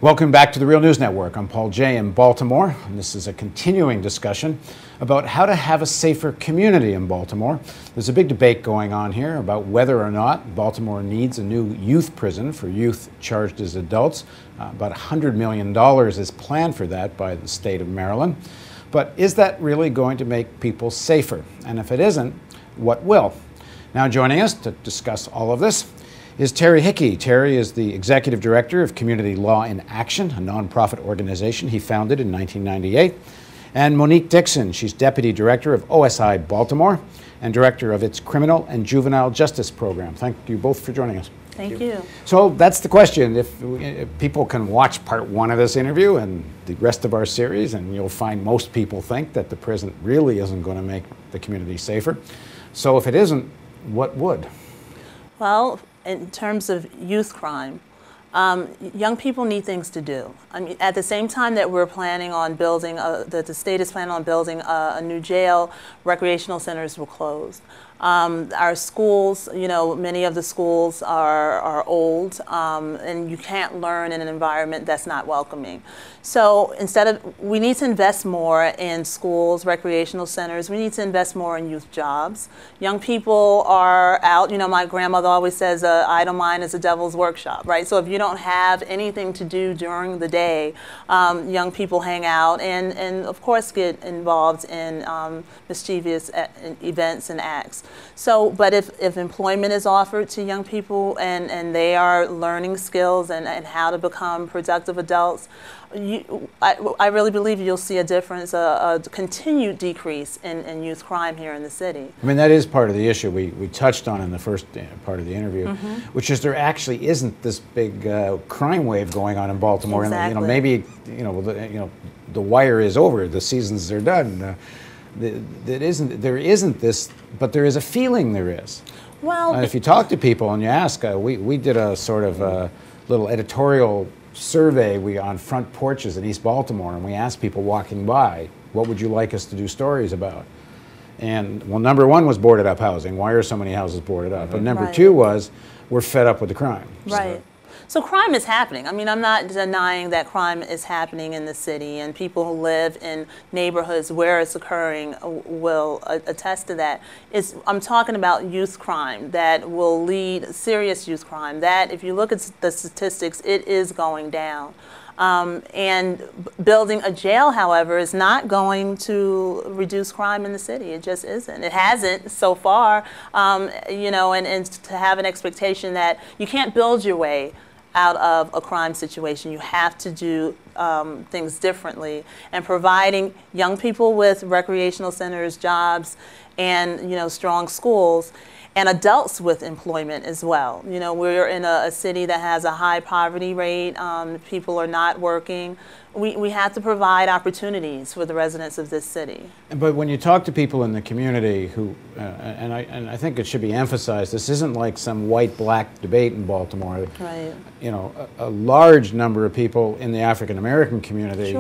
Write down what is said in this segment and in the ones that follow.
Welcome back to the Real News Network. I'm Paul Jay in Baltimore, and this is a continuing discussion about how to have a safer community in Baltimore. There's a big debate going on here about whether or not Baltimore needs a new youth prison for youth charged as adults. About $100 million is planned for that by the state of Maryland. But is that really going to make people safer? And if it isn't, what will? Now joining us to discuss all of this is Terry Hickey. Terry is the Executive Director of Community Law in Action, a nonprofit organization he founded in 1998. And Monique Dixon, she's Deputy Director of OSI Baltimore and Director of its Criminal and Juvenile Justice Program. Thank you both for joining us. Thank you. So that's the question. If people can watch part one of this interview and the rest of our series, and you'll find most people think that the prison really isn't going to make the community safer. So if it isn't, what would? Well, in terms of youth crime, young people need things to do. I mean, at the same time that we're planning on building, that the state is planning on building a new jail, recreational centers will close. Our schools, you know, many of the schools are old, and you can't learn in an environment that's not welcoming. So we need to invest more in schools, recreational centers. We need to invest more in youth jobs. Young people are out. You know, my grandmother always says, idle mind is a devil's workshop, right? So if you don't have anything to do during the day, young people hang out and of course get involved in mischievous events and acts. So, but if employment is offered to young people and they are learning skills and how to become productive adults, I really believe you'll see a difference, a continued decrease in youth crime here in the city. I mean, that is part of the issue we touched on in the first part of the interview, which is there actually isn't this big crime wave going on in Baltimore. Exactly. And, you know, maybe the wire is over, the seasons are done. There isn't this, but there is a feeling there is. Well, if you talk to people and you ask, we did a sort of little editorial survey on front porches in East Baltimore, and we asked people walking by, what would you like us to do stories about? And, well, number one was boarded up housing. Why are so many houses boarded up? But number two was, we're fed up with the crime. Right. So crime is happening. I mean, I'm not denying that crime is happening in the city, and people who live in neighborhoods where it's occurring will attest to that. I'm talking about youth crime that will lead serious youth crime. That, if you look at the statistics, it is going down. And building a jail, however, is not going to reduce crime in the city. It just isn't. It hasn't so far, you know, and to have an expectation that you can't build your way out of a crime situation. You have to do things differently, and providing young people with recreational centers, jobs, and, you know, strong schools, and adults with employment as well. You know, we're in a city that has a high poverty rate. People are not working. We have to provide opportunities for the residents of this city. But when you talk to people in the community who, and I think it should be emphasized, this isn't like some white-black debate in Baltimore. Right. You know, a large number of people in the African-American community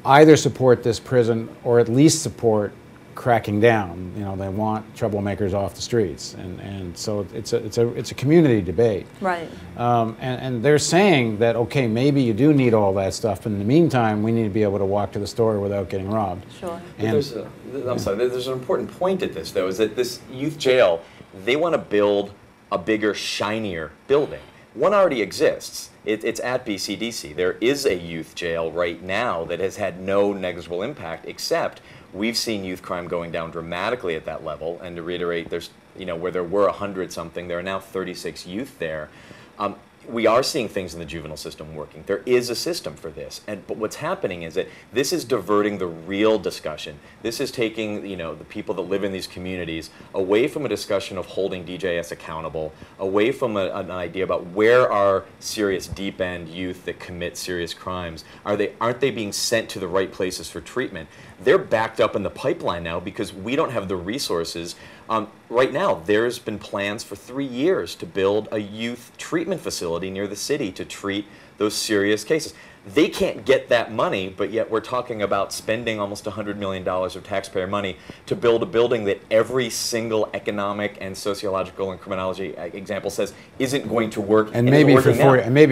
either support this prison or at least support cracking down. You know, they want troublemakers off the streets, and so it's a community debate. Right. And they're saying that, okay, maybe you do need all that stuff, but in the meantime, we need to be able to walk to the store without getting robbed. Sure. And I'm sorry. There's an important point at this, though, is that this youth jail, they want to build a bigger, shinier building. One already exists. It's at BCDC. There is a youth jail right now that has had no negligible impact, except we've seen youth crime going down dramatically at that level. And to reiterate, there's, you know, where there were 100-something, there are now 36 youth there. We are seeing things in the juvenile system working. There is a system for this, but what's happening is that this is diverting the real discussion. This is taking, you know, the people that live in these communities away from a discussion of holding DJS accountable, away from an idea about where are serious deep-end youth that commit serious crimes. Aren't they being sent to the right places for treatment? They're backed up in the pipeline now because we don't have the resources. Right now, there's been plans for 3 years to build a youth treatment facility near the city to treat those serious cases. They can't get that money, but yet we're talking about spending almost $100 million of taxpayer money to build a building that every single economic and sociological and criminology example says isn't going to work. And maybe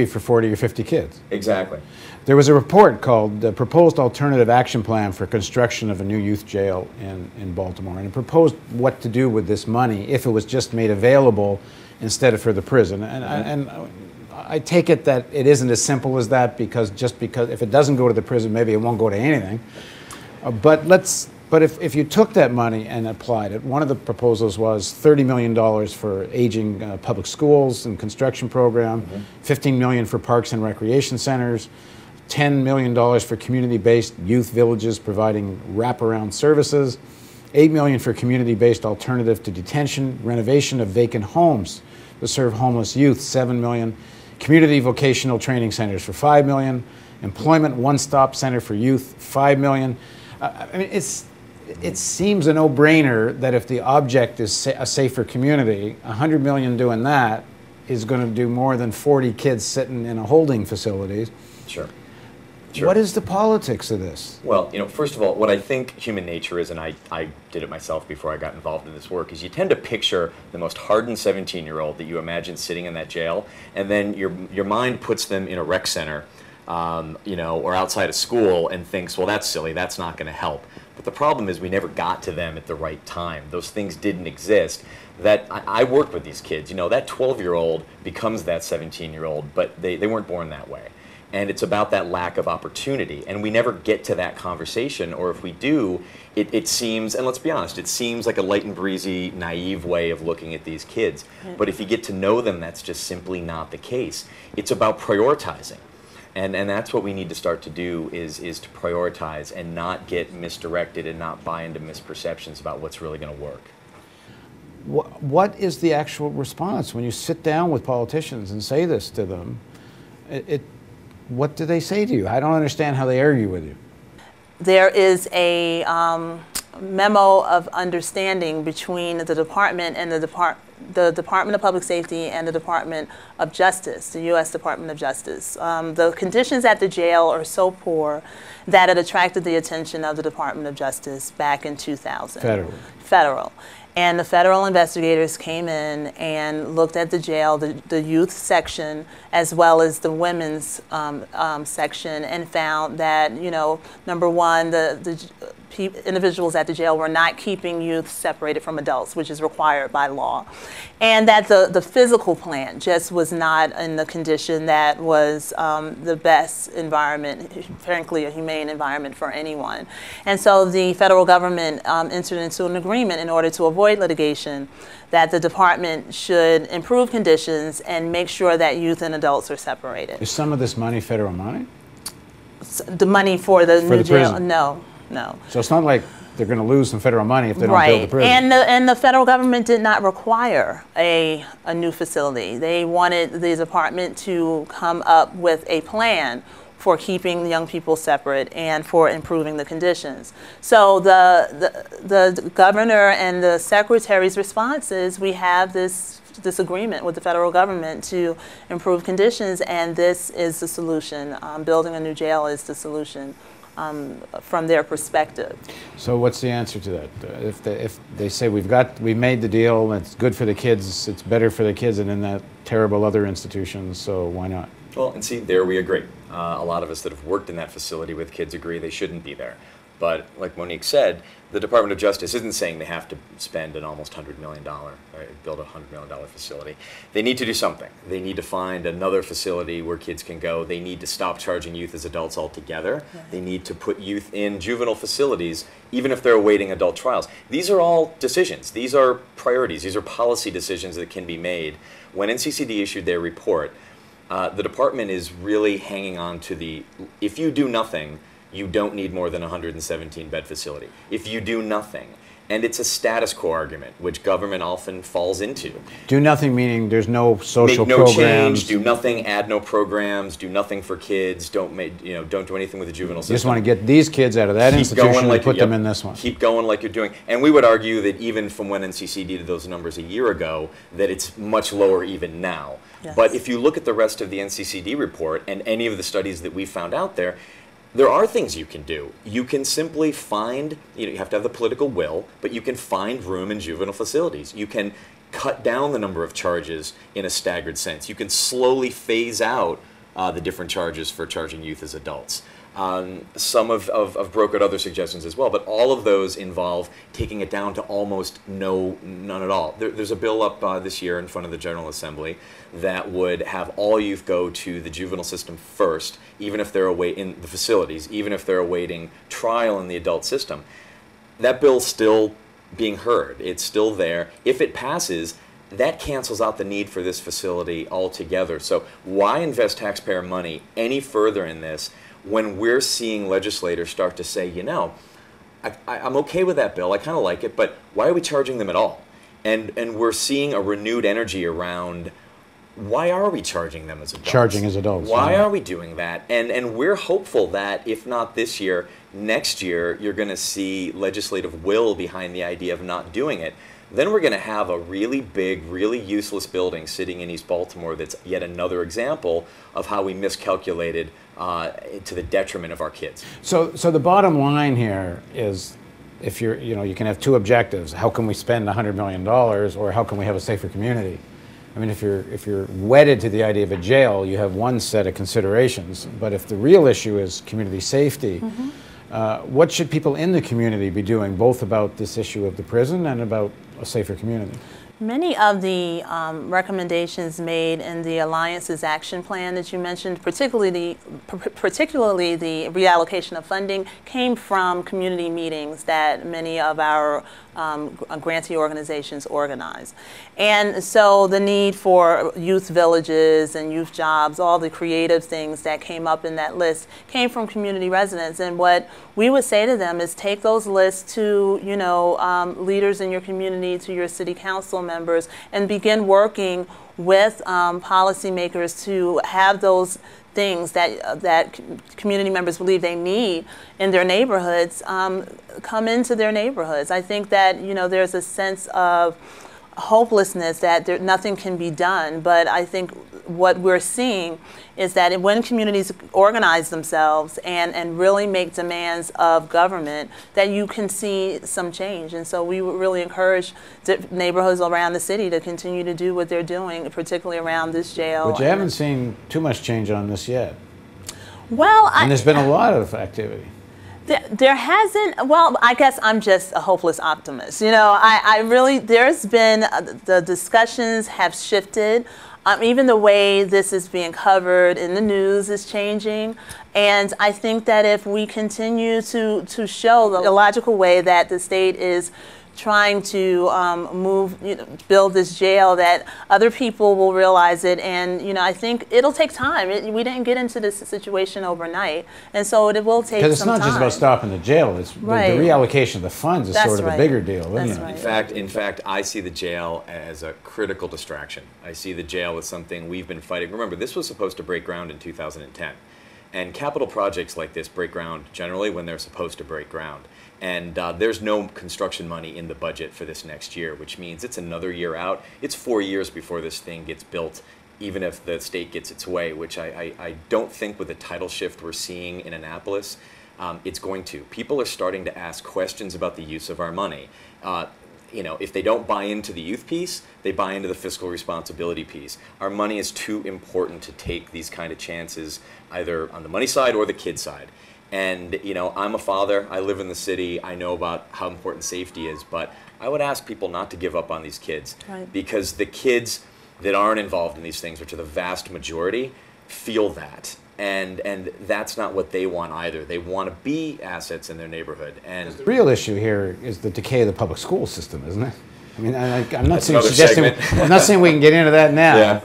for 40 or 50 kids. Exactly. There was a report called the Proposed Alternative Action Plan for Construction of a New Youth Jail in Baltimore, and it proposed what to do with this money if it was just made available instead of for the prison. And I take it that it isn't as simple as that, because if it doesn't go to the prison, maybe it won't go to anything. But if you took that money and applied it, one of the proposals was $30 million for aging public schools and construction program, $15 million for parks and recreation centers, $10 million for community-based youth villages providing wraparound services, $8 million for community-based alternative to detention, renovation of vacant homes to serve homeless youth, $7 million, community vocational training centers for $5 million, employment one-stop center for youth, $5 million. I mean, it seems a no-brainer that if the object is a safer community, $100 million doing that is going to do more than 40 kids sitting in a holding facilities. Sure. What is the politics of this? Well, first of all, what I think human nature is, and I did it myself before I got involved in this work, is you tend to picture the most hardened 17-year-old that you imagine sitting in that jail, and then your mind puts them in a rec center, or outside of school, and thinks, well, that's silly, that's not going to help. But the problem is we never got to them at the right time. Those things didn't exist. That I work with these kids. That 12-year-old becomes that 17-year-old, but they weren't born that way. And it's about that lack of opportunity. And we never get to that conversation, or if we do, it seems, and let's be honest, it seems like a light and breezy, naive way of looking at these kids. But if you get to know them, that's just simply not the case. It's about prioritizing. And that's what we need to start to do, is to prioritize and not get misdirected and not buy into misperceptions about what's really going to work. What is the actual response when you sit down with politicians and say this to them? What do they say to you? I don't understand how they argue with you. There is a memo of understanding between the department and the Department of Public Safety and the Department of Justice, the U.S. Department of Justice. The conditions at the jail are so poor that it attracted the attention of the Department of Justice back in 2000. Federal. And the federal investigators came in and looked at the jail, the youth section, as well as the women's section, and found that, number one, the individuals at the jail were not keeping youth separated from adults, which is required by law, and that the physical plant just was not in the condition that was the best environment, frankly, a humane environment for anyone. And so the federal government entered into an agreement in order to avoid litigation that the department should improve conditions and make sure that youth and adults are separated. Is some of this money federal money? The money for the new jail? Prison. No. So it's not like they're going to lose some federal money if they don't build the prison. And the federal government did not require a new facility. They wanted the department to come up with a plan for keeping young people separate and for improving the conditions. So the governor and the secretary's response is, we have this agreement with the federal government to improve conditions, and this is the solution. Building a new jail is the solution. From their perspective. So what's the answer to that? If they say we made the deal, it's good for the kids, it's better for the kids than in that terrible other institutions, so why not? Well, and see, there we agree. A lot of us that have worked in that facility with kids agree they shouldn't be there. But like Monique said, the Department of Justice isn't saying they have to spend an almost $100 million, build a $100 million facility. They need to do something. They need to find another facility where kids can go. They need to stop charging youth as adults altogether. Yeah. They need to put youth in juvenile facilities, even if they're awaiting adult trials. These are all decisions. These are priorities. These are policy decisions that can be made. When NCCD issued their report, the department is really hanging on to if you do nothing, you don't need more than a 117-bed facility. If you do nothing, And it's a status quo argument, which government often falls into. Do nothing meaning there's no social Make no programs. change, do nothing, add no programs, do nothing for kids, don't do anything with the juvenile system. You just want to get these kids out of that institution and put them in this one. Keep going like you're doing. And we would argue that even from when NCCD did those numbers a year ago, that it's much lower even now. Yes. But if you look at the rest of the NCCD report and any of the studies that we found out there, there are things you can do. You can simply find, you have to have the political will, but you can find room in juvenile facilities. You can cut down the number of charges in a staggered sense. You can slowly phase out the different charges for charging youth as adults. Some have brokered other suggestions as well, but all of those involve taking it down to almost none at all. There's a bill up this year in front of the General Assembly that would have all youth go to the juvenile system first, even if they're in the facilities, even if they're awaiting trial in the adult system. That bill's still being heard. It's still there. If it passes, that cancels out the need for this facility altogether. So why invest taxpayer money any further in this when we're seeing legislators start to say, I'm okay with that bill, I kind of like it, but why are we charging them at all? And we're seeing a renewed energy around, why are we charging them as adults? Charging as adults. Why are we doing that? And we're hopeful that if not this year, next year, you're going to see legislative will behind the idea of not doing it. Then we're going to have a really big, really useless building sitting in East Baltimore that's yet another example of how we miscalculated to the detriment of our kids. So the bottom line here is, if you can have two objectives. How can we spend $100 million, or how can we have a safer community? I mean, if you're wedded to the idea of a jail, you have one set of considerations. But if the real issue is community safety, what should people in the community be doing, both about this issue of the prison and about a safer community? Many of the recommendations made in the Alliance's action plan that you mentioned, particularly the reallocation of funding, came from community meetings that many of our grantee organizations organize. And so the need for youth villages and youth jobs, all the creative things that came up in that list came from community residents. And what we would say to them is take those lists to, leaders in your community, to your city council members, and begin working with policymakers to have those things that community members believe they need in their neighborhoods come into their neighborhoods. I think that there's a sense of hopelessness that nothing can be done, but I think what we're seeing is that when communities organize themselves and really make demands of government, that you can see some change. And so we would really encourage neighborhoods around the city to continue to do what they're doing, particularly around this jail. But you haven't seen too much change on this yet. Well, and there's been a lot of activity. There hasn't. Well, I guess I'm just a hopeless optimist. I really, there's been, the discussions have shifted. Even the way this is being covered in the news is changing. And I think that if we continue to show the logical way that the state is trying to build this jail, that other people will realize it. And I think it'll take time. We didn't get into this situation overnight, and so it will take some time. Because it's not just about stopping the jail. It's right. The reallocation of the funds is sort of the bigger deal, isn't it? Right. In fact, I see the jail as a critical distraction. I see the jail as something we've been fighting. Remember, this was supposed to break ground in 2010. And capital projects like this break ground generally when they're supposed to break ground. And there's no construction money in the budget for this next year, which means it's another year out. It's 4 years before this thing gets built, even if the state gets its way, which I don't think with the tidal shift we're seeing in Annapolis, it's going to. People are starting to ask questions about the use of our money. If they don't buy into the youth piece, they buy into the fiscal responsibility piece. Our money is too important to take these kind of chances, either on the money side or the kid side. And, I'm a father, I live in the city, I know about how important safety is, but I would ask people not to give up on these kids. Right. Because the kids that aren't involved in these things, which are the vast majority, feel that. And that's not what they want either. They want to be assets in their neighborhood. And the real issue here is the decay of the public school system, isn't it? I mean, I'm not That's saying we can get into that now. Yeah.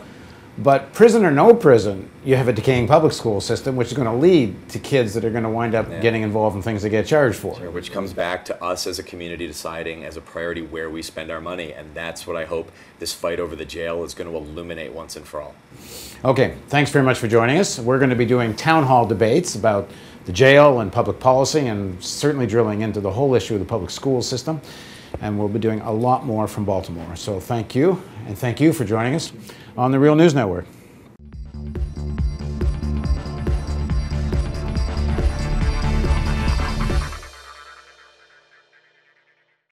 But prison or no prison, you have a decaying public school system, which is going to lead to kids that are going to wind up getting involved in things they get charged for. Sure, which comes back to us as a community deciding as a priority where we spend our money. And that's what I hope this fight over the jail is going to illuminate once and for all. Okay, thanks very much for joining us. We're going to be doing town hall debates about the jail and public policy, and certainly drilling into the whole issue of the public school system. And we'll be doing a lot more from Baltimore. So thank you, and thank you for joining us on the Real News Network.